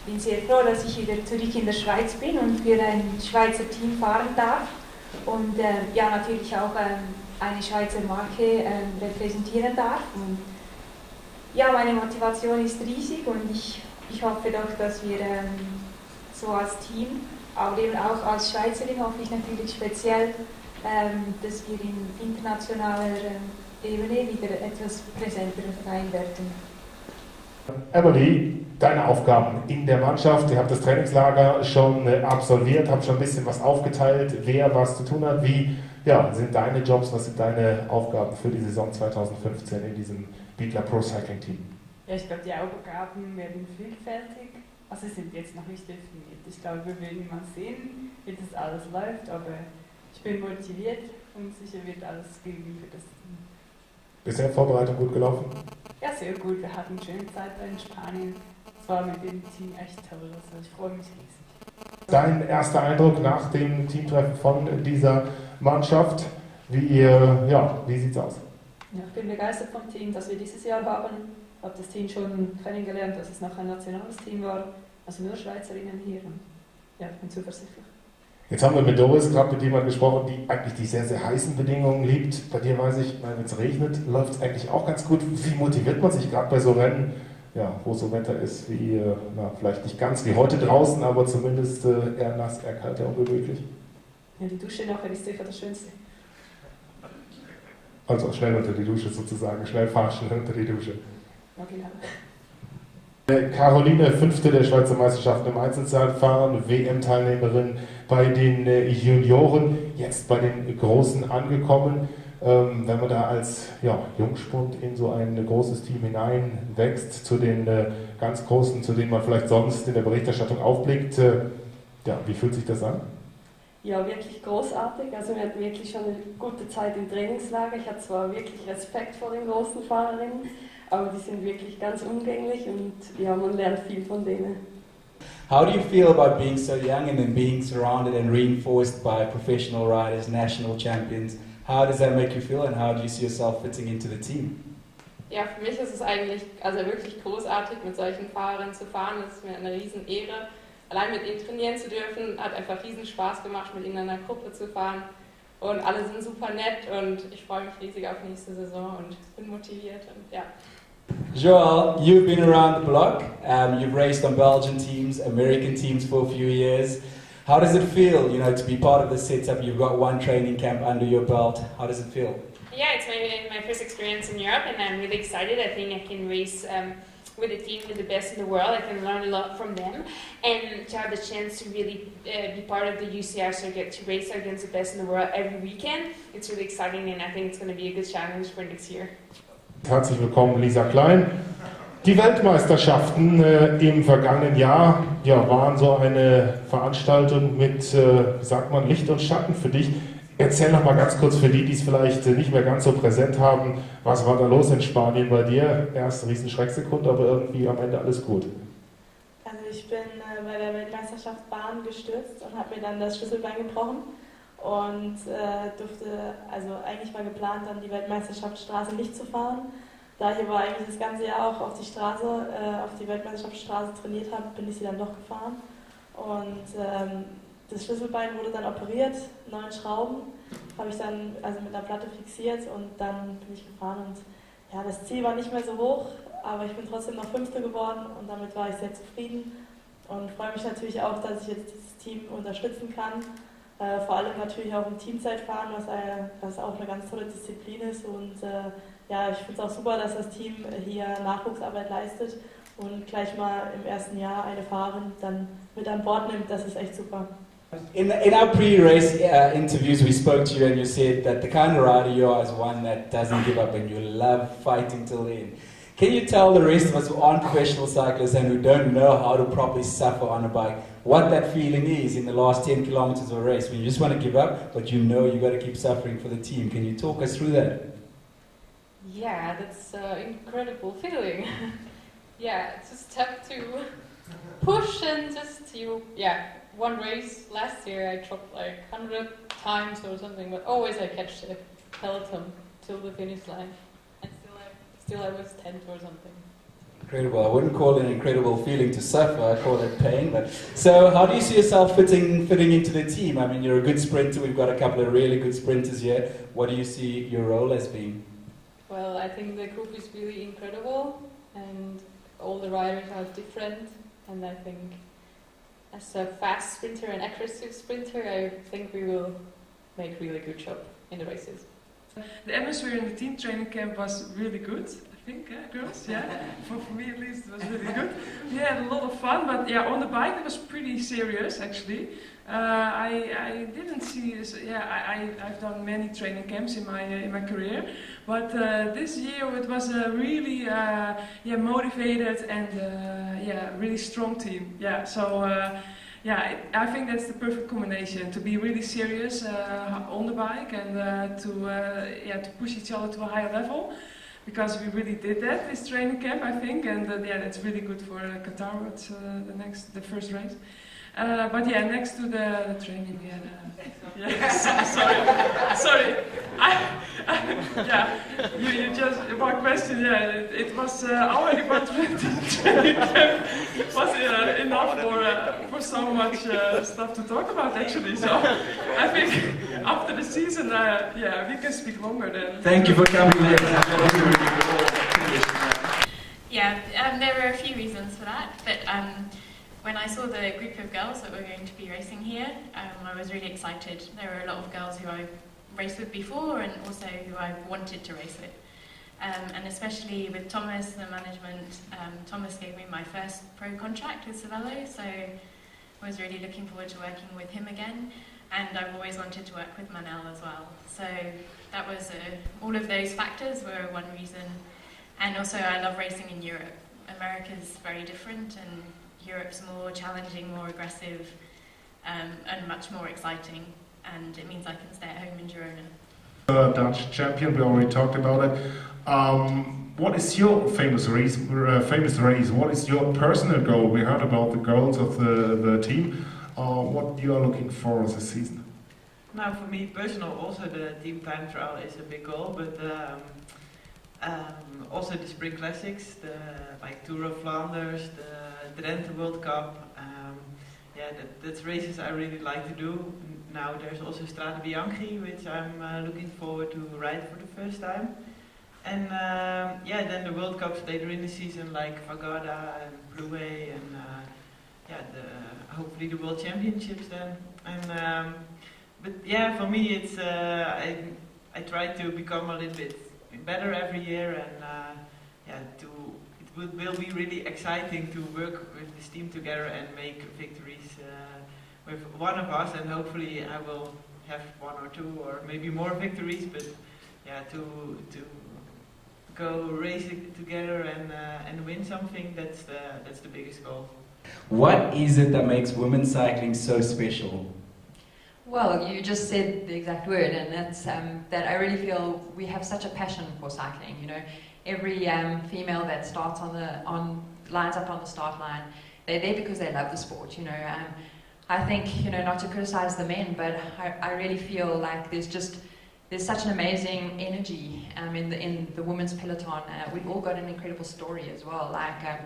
bin sehr froh, dass ich wieder zurück in der Schweiz bin und für ein Schweizer Team fahren darf und ja, natürlich auch eine Schweizer Marke repräsentieren darf. Und ja, meine Motivation ist riesig und ich hoffe doch, dass wir so als Team, aber eben auch als Schweizerin hoffe ich natürlich speziell, dass wir in internationaler Ebene wieder etwas präsenter sein werden. Emily, deine Aufgaben in der Mannschaft, ihr habt das Trainingslager schon absolviert, habt schon ein bisschen was aufgeteilt, wer was zu tun hat. Wie sind deine Jobs, was sind deine Aufgaben für die Saison 2015 in diesem Bigla Pro Cycling Team? Ja, ich glaube, die Aufgaben werden vielfältig. Also sind jetzt noch nicht definiert. Ich glaube, wir werden mal sehen, wie das alles läuft, aber ich bin motiviert und sicher wird alles geben für das Team. Bisher Vorbereitung gut gelaufen? Ja, sehr gut. Wir hatten eine schöne Zeit in Spanien. Es war mit dem Team echt toll. Also ich freue mich riesig. Dein erster Eindruck nach dem Teamtreffen von dieser Mannschaft, wie sieht's aus? Ja, ich bin begeistert vom Team, das wir dieses Jahr haben. Ich habe das Team schon kennengelernt, dass es noch ein nationales Team war, also nur Schweizerinnen hier. Und ja, ich bin zuversichtlich. Jetzt haben wir mit Doris gerade mit jemandem gesprochen, die eigentlich die sehr, sehr heißen Bedingungen liebt. Bei dir weiß ich, wenn es regnet, läuft es eigentlich auch ganz gut. Wie motiviert man sich gerade bei so Rennen, wo so Wetter ist wie, vielleicht nicht ganz wie heute draußen, aber zumindest eher nass, eher kalt, eher ungemütlich? Ja, die Dusche nachher ist sicher das Schönste. Also schnell unter die Dusche sozusagen, schnell fahren, schnell unter die Dusche. Ja, genau. Caroline, 5. der Schweizer Meisterschaften im Einzelzeitfahren, WM-Teilnehmerin bei den Junioren, jetzt bei den Großen angekommen. Wenn man da als Jungspund in so ein großes Team hineinwächst, zu den ganz Großen, zu denen man vielleicht sonst in der Berichterstattung aufblickt, wie fühlt sich das an? Ja, wirklich großartig. Also wir hatten wirklich schon eine gute Zeit im Trainingslager. Ich hatte zwar wirklich Respekt vor den großen Fahrerinnen, aber die sind wirklich ganz umgänglich und ja, man lernt viel von denen. How do you feel about being so young and then being surrounded and reinforced by professional riders, national champions? How does that make you feel and how do you see yourself fitting into the team? Ja, für mich ist es eigentlich wirklich großartig, mit solchen Fahrern zu fahren. Das ist mir eine Riesenehre. Allein mit ihnen trainieren zu dürfen, hat einfach riesen Spaß gemacht, mit ihnen in einer Gruppe zu fahren. Und alle sind super nett und ich freue mich riesig auf nächste Saison und bin motiviert. Und ja. Joel, you've been around the block. You've raced on Belgian teams, American teams for a few years. How does it feel, to be part of the setup? You've got one training camp under your belt. How does it feel? Yeah, it's my first experience in Europe, and I'm really excited. I think I can race with a team with the best in the world. I can learn a lot from them, and to have the chance to really be part of the UCI circuit, to race against the best in the world every weekend. It's really exciting, and I think it's going to be a good challenge for next year. Herzlich willkommen, Lisa Klein. Die Weltmeisterschaften im vergangenen Jahr waren so eine Veranstaltung mit, Licht und Schatten für dich. Erzähl noch mal ganz kurz für die, die es vielleicht nicht mehr ganz so präsent haben, was war da los in Spanien bei dir? Erst riesen Schrecksekunde, aber irgendwie am Ende alles gut. Also ich bin bei der Weltmeisterschaft Bahn gestürzt und habe mir dann das Schlüsselbein gebrochen und durfte, also eigentlich war geplant, dann die Weltmeisterschaftsstraße nicht zu fahren. Da ich aber eigentlich das ganze Jahr auch auf die Weltmeisterschaftsstraße trainiert habe, bin ich sie dann doch gefahren. Und das Schlüsselbein wurde dann operiert, 9 Schrauben, habe ich dann mit einer Platte fixiert und dann bin ich gefahren. Und ja, das Ziel war nicht mehr so hoch, aber ich bin trotzdem noch 5. geworden und damit war ich sehr zufrieden und freue mich natürlich auch, dass ich jetzt dieses Team unterstützen kann. Vor allem natürlich auch im Teamzeitfahren, was auch eine ganz tolle Disziplin ist. Und ich finde es auch super, dass das Team hier Nachwuchsarbeit leistet und gleich mal im ersten Jahr eine Fahrerin dann mit an Bord nimmt. Das ist echt super. In our pre-race interviews, we spoke to you and you said that the kind of rider you are is one that doesn't give up and you love fighting till the end. Can you tell the rest of us who aren't professional cyclists and who don't know how to properly suffer on a bike, what that feeling is in the last 10 kilometers of a race when you just want to give up, but you know you've got to keep suffering for the team? Can you talk us through that? Yeah, that's an incredible feeling. Yeah, it's just tough to push and one race last year I dropped like 100 times or something, but always I catch the peloton till the finish line. And still I was 10th or something. Incredible. I wouldn't call it an incredible feeling to suffer. I call it pain. But so, how do you see yourself fitting into the team? I mean, you're a good sprinter. We've got a couple of really good sprinters here. What do you see your role as being? Well, I think the group is really incredible, and all the riders are different. And I think, as a fast sprinter and aggressive sprinter, I think we will make really good job in the races. The atmosphere in the team training camp was really good. I think, girls, yeah. For me at least, it was really good. We had a lot of fun, but yeah, on the bike it was pretty serious actually. I didn't see, I've done many training camps in my career, but this year it was a really motivated and really strong team. Yeah, so. I think that's the perfect combination, to be really serious on the bike and to push each other to a higher level, because we really did that this training camp, I think, and that's really good for Qatar. It's the first race. But yeah, next to the training, we had sorry. You just one question. Yeah, it was already about 20 training camp was enough for so much stuff to talk about actually. So I think after the season, we can speak longer then. Thank you for coming here. Yeah, there were a few reasons for that, but. When I saw the group of girls that were going to be racing here, I was really excited. There were a lot of girls who I raced with before and also who I wanted to race with. And especially with Thomas, the management, Thomas gave me my first pro contract with Cervelo, so I was really looking forward to working with him again. And I've always wanted to work with Manel as well. So that was, all of those factors were one reason. And also I love racing in Europe. America's very different, and Europe's more challenging, more aggressive, and much more exciting, and it means I can stay at home in Girona. Dutch champion, we already talked about it. What is your famous race? What is your personal goal? We heard about the goals of the team. What you are looking for this season? Now, for me personal, also the team time trial is a big goal, but also the Spring Classics, like Tour of Flanders, the Drenthe World Cup, that's races I really like to do. Now there's also Strade Bianchi, which I'm looking forward to ride for the first time. And then the World Cups later in the season, like Vagada and Blue and hopefully the World Championships then. And but yeah, for me it's I try to become a little bit better every year, and it will be really exciting to work with this team together and make victories with one of us, and hopefully I will have one or two or maybe more victories, but to go racing together and win something, that's the biggest goal. What is it that makes women's cycling so special? Well, you just said the exact word, and that's that I really feel we have such a passion for cycling. You know, every female that starts lines up on the start line, they're there because they love the sport. You know, I think, you know, not to criticize the men, but I really feel like there's such an amazing energy in the women's peloton. We've all got an incredible story as well. Like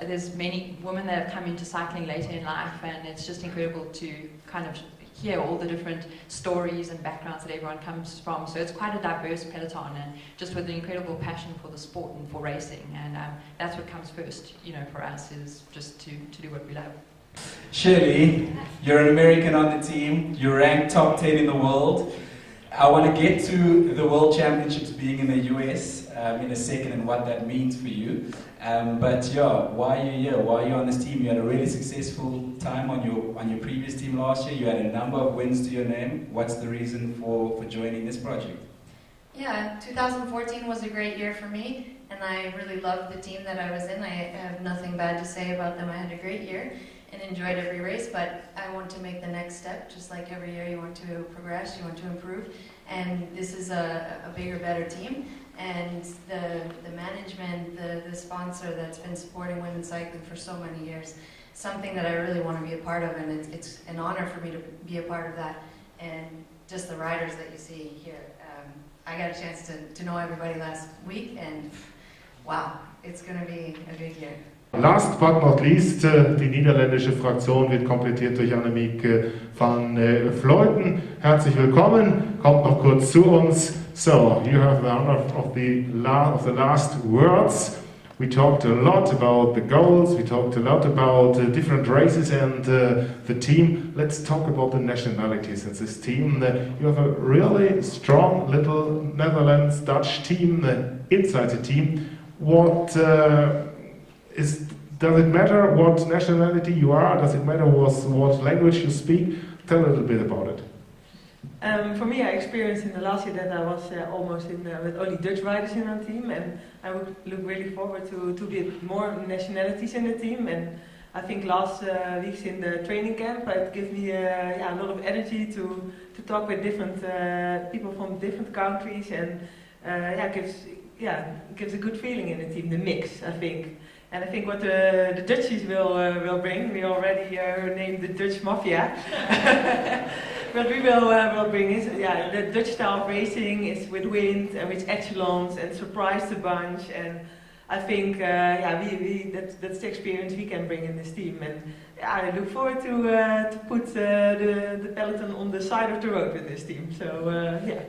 there's many women that have come into cycling later in life, and it's just incredible to kind of hear all the different stories and backgrounds that everyone comes from. So it's quite a diverse peloton, and just with an incredible passion for the sport and for racing. And that's what comes first, you know, for us, is just to do what we love. Shirley, you're an American on the team. You're ranked top 10 in the world. I want to get to the World Championships being in the US in a second and what that means for you. But yeah, why are you here? Why are you on this team? You had a really successful time on your previous team last year. You had a number of wins to your name. What's the reason for joining this project? Yeah, 2014 was a great year for me, and I really loved the team that I was in. I have nothing bad to say about them. I had a great year and enjoyed every race, but I want to make the next step. Just like every year, you want to progress, you want to improve, and this is a bigger, better team. And the management, the sponsor that's been supporting women's cycling for so many years, something that I really want to be a part of, and it's an honor for me to be a part of that. And just the riders that you see here. I got a chance to know everybody last week, and wow, it's going to be a good year. Last but not least, die niederländische Fraktion wird komplettiert durch Annemiek van Vleuten. Herzlich willkommen, kommt noch kurz zu uns. So, you have the honor of the last words. We talked a lot about the goals, we talked a lot about different races and the team. Let's talk about the nationalities in this team. You have a really strong little Netherlands-Dutch team inside the team. Does it matter what nationality you are? Does it matter what language you speak? Tell a little bit about it. For me, I experienced in the last year that I was almost with only Dutch riders in our team, and I would look really forward to get more nationalities in the team. And I think last weeks in the training camp, it gives me a lot of energy to talk with different people from different countries, and gives a good feeling in the team, the mix, I think. And I think what the Dutchies will bring, we already named the Dutch Mafia. What we will bring is the Dutch style of racing is with wind and with echelons and surprise the bunch, and I think that's the experience we can bring in this team, and I look forward to put the peloton on the side of the road with this team. So yeah.